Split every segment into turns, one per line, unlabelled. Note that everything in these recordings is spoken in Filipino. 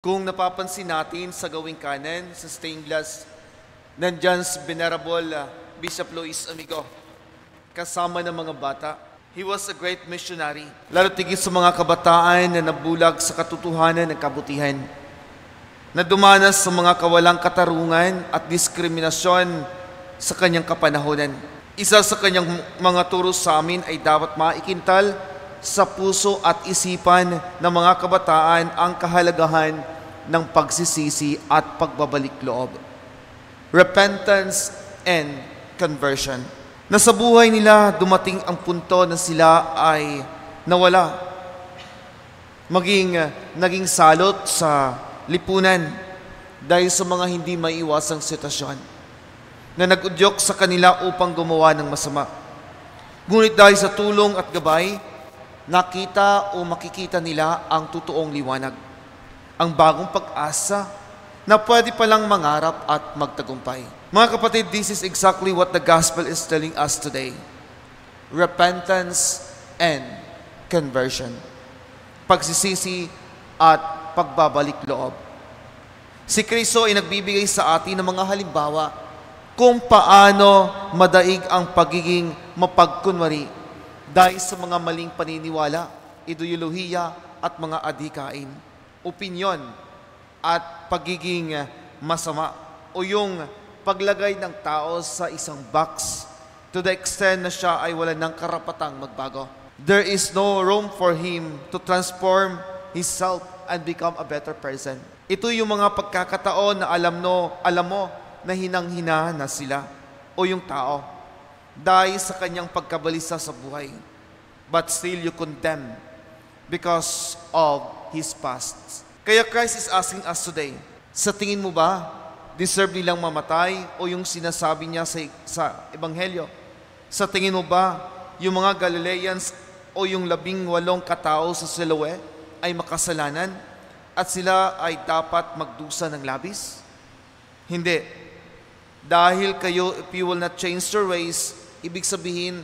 Kung napapansin natin sa gawing kanan, sa stained glass, nandyan si Venerable Bishop Luis Amigo, kasama ng mga bata. He was a great missionary, lalo tigit sa mga kabataan na nabulag sa katotohanan ng kabutihan, na dumanas sa mga kawalang katarungan at diskriminasyon sa kanyang kapanahonan. Isa sa kanyang mga turo sa amin ay dapat maikintal sa puso at isipan ng mga kabataan ang kahalagahan ng pagsisisi at pagbabalik loob. Repentance and conversion. Na sa buhay nila dumating ang punto na sila ay nawala. Naging salot sa lipunan dahil sa mga hindi maiiwasang sitwasyon na nag-udyok sa kanila upang gumawa ng masama. Ngunit dahil sa tulong at gabay, nakita o makikita nila ang totoong liwanag, ang bagong pag-asa na pwede palang mangarap at magtagumpay. Mga kapatid, this is exactly what the gospel is telling us today. Repentance and conversion. Pagsisisi at pagbabalik loob. Si Kristo ay nagbibigay sa atin ng mga halimbawa kung paano madaig ang pagiging mapagkunwari dahil sa mga maling paniniwala, ideolohiya at mga adhikain, opinyon at pagiging masama o yung paglagay ng tao sa isang box to the extent na siya ay wala ng karapatang magbago. There is no room for him to transform himself and become a better person. Ito yung mga pagkakataon na alam mo na hinang-hina na sila o yung tao dahil sa kanyang pagkabalisa sa buhay. But still you condemn because of his past. Kaya Christ is asking us today, sa tingin mo ba, deserve nilang mamatay o yung sinasabi niya sa Ebanghelyo? Sa tingin mo ba, yung mga Galileans o yung 18 katao sa Siloe ay makasalanan at sila ay dapat magdusa ng labis? Hindi. Dahil kayo, if you will not change your ways, ibig sabihin,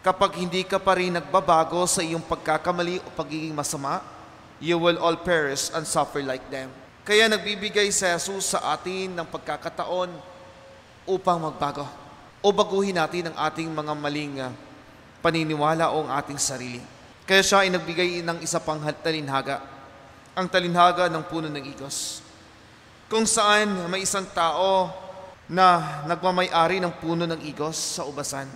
kapag hindi ka pa rin nagbabago sa iyong pagkakamali o pagiging masama, you will all perish and suffer like them. Kaya nagbibigay si Jesus sa atin ng pagkakataon upang magbago o baguhin natin ang ating mga maling paniniwala o ang ating sarili. Kaya siya ay nagbigay ng isa pang talinhaga, ang talinhaga ng puno ng igos, kung saan may isang tao na nagmamay-ari ng puno ng igos sa ubasan.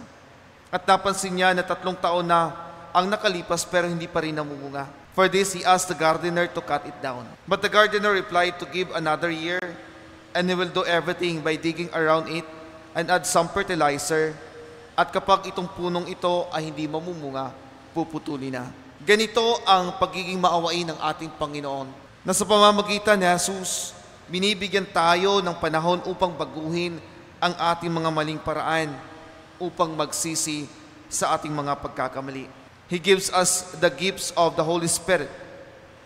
At napansin niya na 3 taon na ang nakalipas pero hindi pa rin namumunga. For this, he asked the gardener to cut it down. But the gardener replied to give another year, and he will do everything by digging around it and add some fertilizer. At kapag itong punong ito ay hindi mamumunga, puputulin na. Ganito ang pagiging maawain ng ating Panginoon, na sa pamamagitan ni Jesus, binibigyan tayo ng panahon upang baguhin ang ating mga maling paraan upang magsisi sa ating mga pagkakamali. He gives us the gifts of the Holy Spirit,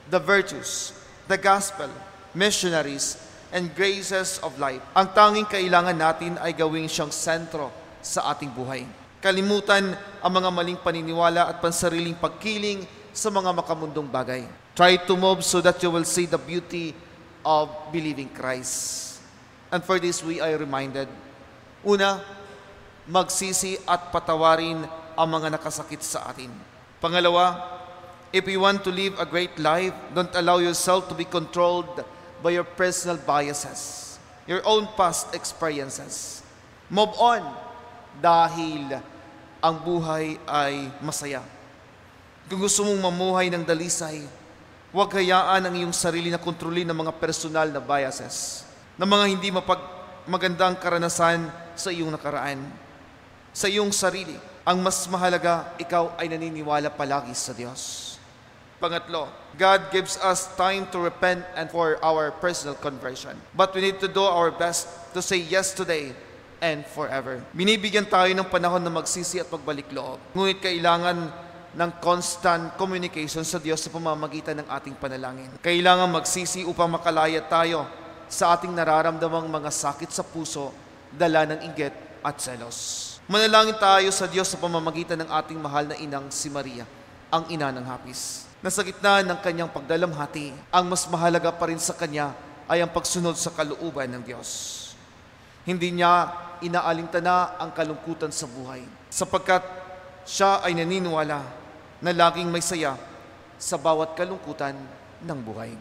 the virtues, the gospel, missionaries, and graces of life. Ang tanging kailangan natin ay gawing siyang sentro sa ating buhay. Kalimutan ang mga maling paniniwala at pansariling pagkiling sa mga makamundong bagay. Try to move so that you will see the beauty of believing Christ. And for this, we are reminded, una, magsisi at patawarin ang mga nakasakit sa atin. Pangalawa, if you want to live a great life, don't allow yourself to be controlled by your personal biases, your own past experiences. Move on dahil ang buhay ay masaya. Kung gusto mong mamuhay ng dalisay, huwag hayaan ang iyong sarili na kontrolin ng mga personal na biases, ng mga hindi magandang karanasan sa iyong nakaraan, sa iyong sarili. Ang mas mahalaga, ikaw ay naniniwala palagi sa Diyos. Pangatlo, God gives us time to repent and for our personal conversion. But we need to do our best to say yes today and forever. Binibigyan tayo ng panahon na magsisi at magbalik loob. Ngunit kailangan ng constant communication sa Diyos sa pamamagitan ng ating panalangin. Kailangan magsisi upang makalaya tayo sa ating nararamdamang mga sakit sa puso, dala ng inggit at selos. Manalangin tayo sa Diyos sa pamamagitan ng ating mahal na inang si Maria, ang ina ng hapis. na sa gitna ng kanyang pagdalamhati, ang mas mahalaga pa rin sa kanya ay ang pagsunod sa kalooban ng Diyos. Hindi niya inaalintana ang kalungkutan sa buhay, sapagkat siya ay naniniwala na laging may saya sa bawat kalungkutan ng buhay.